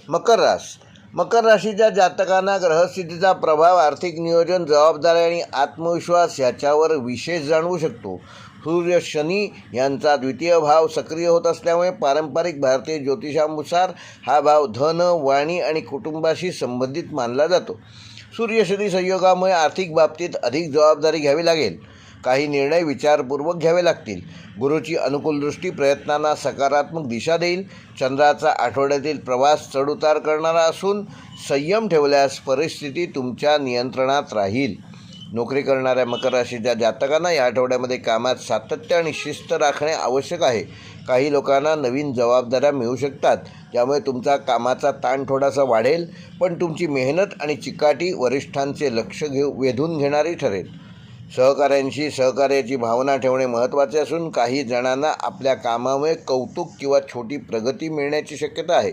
मकर राशीच्या जातकांना ग्रहस्थितीचा प्रभाव आर्थिक नियोजन, जबाबदारी आणि आत्मविश्वास याच्यावर विशेष जाणवू शकतो. सूर्य शनी यांचा द्वितीय भाव सक्रिय होत असल्यामुळे पारंपरिक भारतीय ज्योतिषानुसार हा भाव धन, वाणी आणि कुटुंबाशी संबंधित मानला जातो. सूर्य शनी संयोगामुळे आर्थिक बाबतीत अधिक जबाबदारी घ्यावी लागेल. काही निर्णय विचारपूर्वक घ्यावे लागतील. गुरूची अनुकूल दृष्टी प्रयत्नांना सकारात्मक दिशा देईल. चंद्राचा आठवड्यातील प्रवास चढउतार करणारा असून संयम ठेवल्यास परिस्थिती तुमच्या नियंत्रणात राहील. नोकरी करणाऱ्या मकर राशीच्या जातकांना या आठवड्यामध्ये कामात सातत्य आणि शिस्त राखणे आवश्यक आहे. काही लोकांना नवीन जबाबदाऱ्या मिळू शकतात, त्यामुळे तुमचा कामाचा ताण थोडासा वाढेल, पण तुमची मेहनत आणि चिकाटी वरिष्ठांचे लक्ष वेधून घेणारी ठरेल. सहकाऱ्यांशी सहकार्याची भावना ठेवणे महत्त्वाचे असून काही जणांना आपल्या कामामुळे कौतुक किंवा छोटी प्रगती मिळण्याची शक्यता आहे.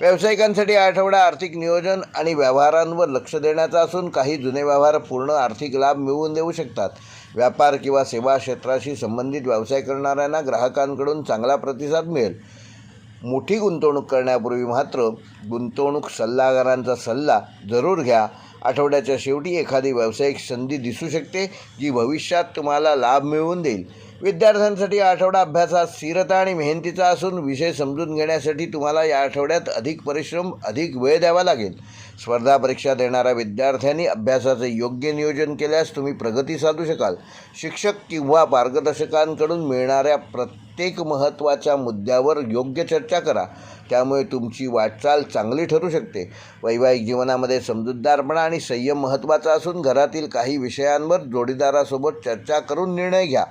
व्यावसायिकांसाठी हा आठवडा आर्थिक नियोजन आणि व्यवहारांवर लक्ष देण्याचा असून काही जुने व्यवहार पूर्ण आर्थिक लाभ मिळवून देऊ शकतात. व्यापार किंवा सेवा क्षेत्राशी संबंधित व्यवसाय करणाऱ्यांना ग्राहकांकडून चांगला प्रतिसाद मिळेल. मोठी गुंतवणूक करण्यापूर्वी मात्र गुंतवणूक सल्लागारांचा सल्ला जरूर घ्या. आठवड्याच्या शेवटी एखादी व्यावसायिक संधी दिसू शकते जी भविष्यात तुम्हाला लाभ मिळवून देईल. विद्यार्थ्यांसाठी हा आठवडा अभ्यासात स्थिरता आणि मेहनतीचा असून विषय समजून घेण्यासाठी तुम्हाला या आठवड्यात अधिक परिश्रम, अधिक वेळ द्यावा लागेल. स्पर्धा परीक्षा देणाऱ्या विद्यार्थ्यांनी अभ्यासाचे योग्य नियोजन केल्यास तुम्ही प्रगती साधू शकाल. शिक्षक किंवा मार्गदर्शकांकडून मिळणाऱ्या प्रत्येक महत्त्वाच्या मुद्द्यावर योग्य चर्चा करा, त्यामुळे तुमची वाटचाल चांगली ठरू शकते. वैवाहिक जीवनामध्ये समजूतदारपणा आणि संयम महत्त्वाचा असून घरातील काही विषयांवर जोडीदारासोबत चर्चा करून निर्णय घ्या.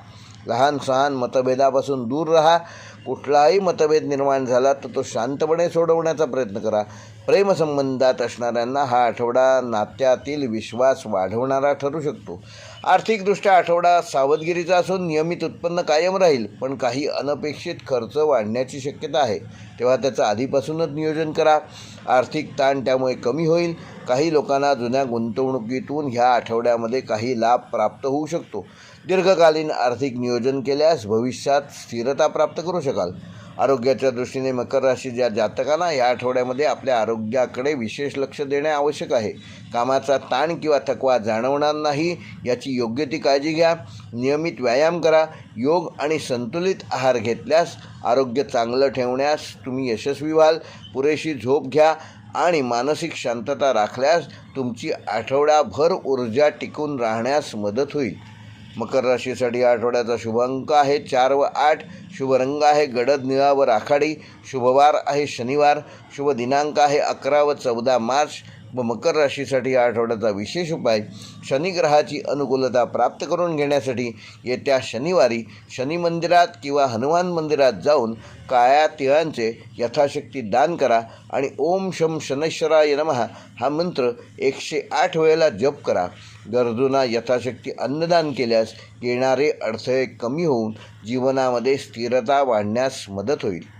लहान सहान मतभेदापासून दूर राहा. कुठलाही मतभेद निर्माण झाला तर तो शांतपणे सोडवण्याचा प्रयत्न करा. प्रेमसंबंधात असणाऱ्यांना हा आठवडा नात्यातील विश्वास वाढवणारा ठरू शकतो. आर्थिकदृष्ट्या आठवडा सावधगिरीचा असून नियमित उत्पन्न कायम राहील, पण काही अनपेक्षित खर्च वाढण्याची शक्यता आहे, तेव्हा त्याचं आधीपासूनच नियोजन करा. आर्थिक ताण त्यामुळे कमी होईल. काही लोकांना जुन्या गुंतवणुकीतून ह्या आठवड्यामध्ये काही लाभ प्राप्त होऊ शकतो. दीर्घकालीन आर्थिक नियोजन केल्यास भविष्यात स्थिरता प्राप्त करू शकाल. आरोग्याच्या दृष्टीने मकर राशीच्या जातकांना या आठवड्यामध्ये आपल्या आरोग्याकडे विशेष लक्ष देणे आवश्यक आहे. कामाचा ताण किंवा थकवा जाणवणार नाही याची योग्य ती काळजी घ्या. नियमित व्यायाम करा. योग आणि संतुलित आहार घेतल्यास आरोग्य चांगलं ठेवण्यास तुम्ही यशस्वी व्हाल. पुरेशी झोप घ्या आणि मानसिक शांतता राखल्यास तुमची आठवड्याभर ऊर्जा टिकून राहण्यास मदत होईल. मकर राशीसाठी आठवड्याचा शुभ अंक आहे 4 व 8. शुभ रंग आहे गडद निळा व राखाडी. शुभवार आहे शनिवार. शुभ दिनांक आहे 11 व 14 मार्च. व मकर राशीसाठी या आठवड्याचा विशेष उपाय शनिग्रहाची अनुकूलता प्राप्त करून घेण्यासाठी येत्या शनिवारी शनी मंदिरात किंवा हनुमान मंदिरात जाऊन काळ्या तिळांचे यथाशक्ती दान करा आणि ओम शम शनैश्वराय नमः हा मंत्र 108 वेळेला जप करा. गरजूंना यथाशक्ती अन्नदान केल्यास येणारे अडथळे कमी होऊन जीवनामध्ये स्थिरता वाढण्यास मदत होईल.